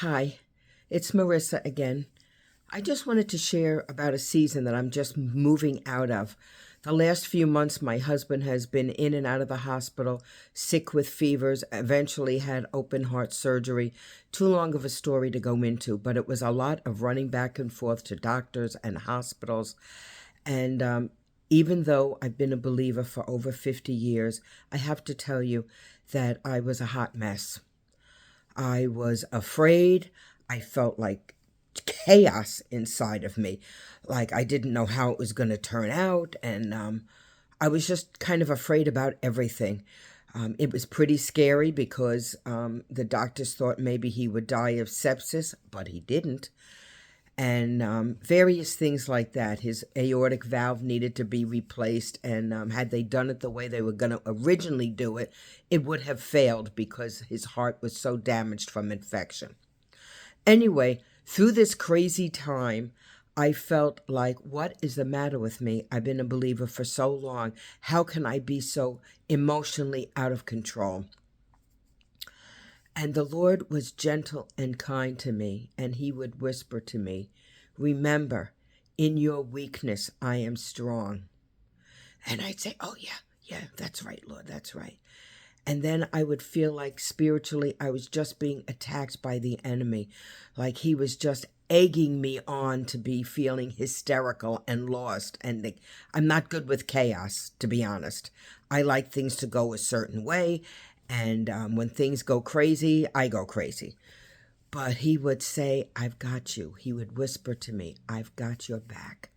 Hi, it's Marissa again. I just wanted to share about a season that I'm just moving out of. The last few months, my husband has been in and out of the hospital, sick with fevers, eventually had open heart surgery. Too long of a story to go into, but it was a lot of running back and forth to doctors and hospitals. And even though I've been a believer for over 50 years, I have to tell you that I was a hot mess. I was afraid. I felt like chaos inside of me. Like I didn't know how it was going to turn out. And I was just kind of afraid about everything. It was pretty scary because the doctors thought maybe he would die of sepsis, but he didn't. And various things like that. His aortic valve needed to be replaced, and had they done it the way they were going to originally do it, it would have failed because his heart was so damaged from infection. Anyway, through this crazy time, I felt like, what is the matter with me? I've been a believer for so long. How can I be so emotionally out of control? And the Lord was gentle and kind to me, and he would whisper to me, remember, in your weakness, I am strong. And I'd say, oh, yeah, that's right, Lord, that's right. And then I would feel like spiritually I was just being attacked by the enemy, like he was just egging me on to be feeling hysterical and lost. And I'm not good with chaos, to be honest. I like things to go a certain way. And when things go crazy, I go crazy. But he would say, I've got you. He would whisper to me, I've got your back.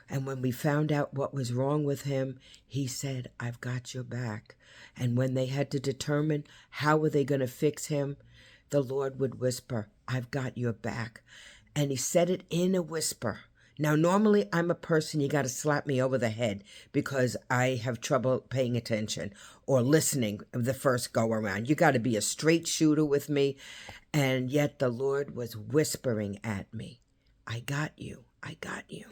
And when we found out what was wrong with him, he said, I've got your back. And when they had to determine how were they going to fix him, the Lord would whisper, I've got your back. And he said it in a whisper. Now, normally I'm a person you got to slap me over the head because I have trouble paying attention or listening the first go around. You got to be a straight shooter with me. And yet the Lord was whispering at me, I got you. I got you.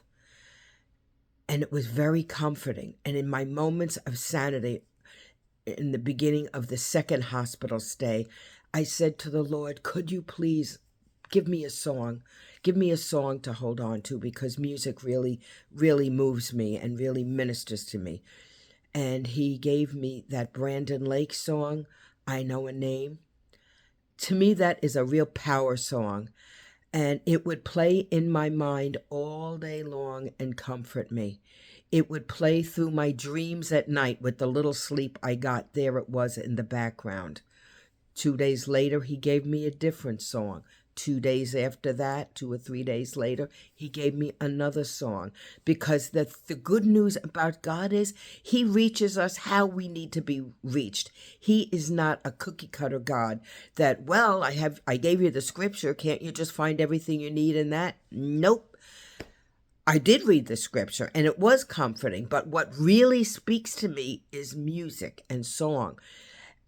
And it was very comforting. And in my moments of sanity, in the beginning of the second hospital stay, I said to the Lord, could you please give me a song? Give me a song to hold on to, because music really, really moves me and really ministers to me. And he gave me that Brandon Lake song, I Know a Name. To me, that is a real power song. And it would play in my mind all day long and comfort me. It would play through my dreams at night with the little sleep I got. There it was in the background. 2 days later, he gave me a different song. 2 days after that, 2 or 3 days later, he gave me another song. Because the good news about God is he reaches us how we need to be reached. He is not a cookie cutter God that, well, I gave you the scripture. Can't you just find everything you need in that? Nope. I did read the scripture and it was comforting. But what really speaks to me is music and song.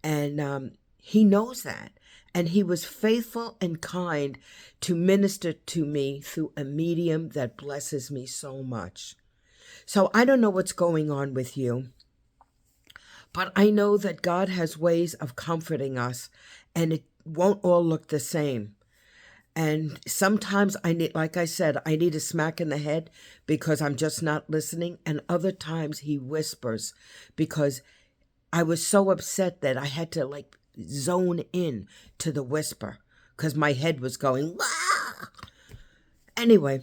And he knows that. And he was faithful and kind to minister to me through a medium that blesses me so much. So I don't know what's going on with you, but I know that God has ways of comforting us, and it won't all look the same. And sometimes I need, like I said, I need a smack in the head because I'm just not listening. And other times he whispers because I was so upset that I had to zone in to the whisper because my head was going, wah! Anyway,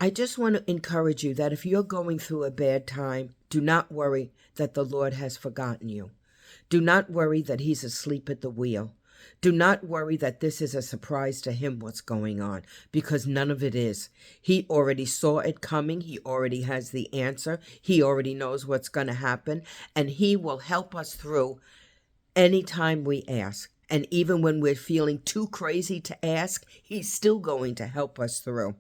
I just want to encourage you that if you're going through a bad time, do not worry that the Lord has forgotten you. Do not worry that he's asleep at the wheel. Do not worry that this is a surprise to him what's going on, because none of it is. He already saw it coming. He already has the answer. He already knows what's going to happen, and he will help us through anytime we ask. And even when we're feeling too crazy to ask, he's still going to help us through.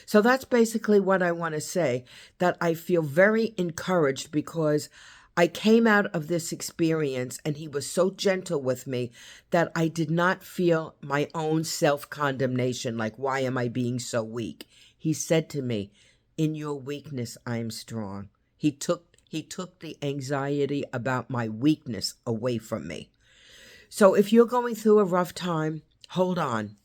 So that's basically what I want to say, that I feel very encouraged because I came out of this experience and he was so gentle with me that I did not feel my own self-condemnation, like, why am I being so weak? He said to me, in your weakness, I am strong. He took the anxiety about my weakness away from me. So if you're going through a rough time, hold on.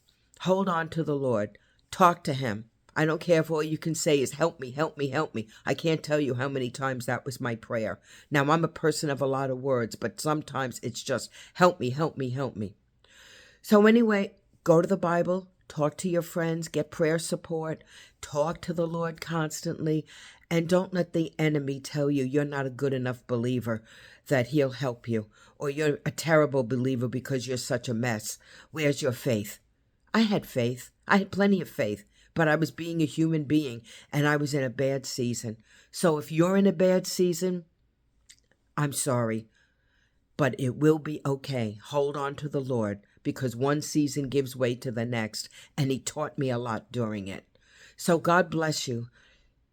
Hold on to the Lord. Talk to him. I don't care if all you can say is help me, help me, help me. I can't tell you how many times that was my prayer. Now, I'm a person of a lot of words, but sometimes it's just help me, help me, help me. So anyway, go to the Bible, talk to your friends, get prayer support, talk to the Lord constantly, and don't let the enemy tell you you're not a good enough believer that he'll help you, or you're a terrible believer because you're such a mess. Where's your faith? I had faith. I had plenty of faith, but I was being a human being, and I was in a bad season. So if you're in a bad season, I'm sorry, but it will be okay. Hold on to the Lord, because one season gives way to the next, and he taught me a lot during it. So God bless you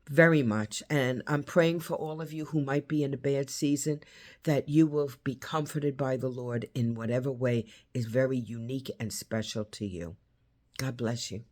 very much, and I'm praying for all of you who might be in a bad season, that you will be comforted by the Lord in whatever way is very unique and special to you. God bless you.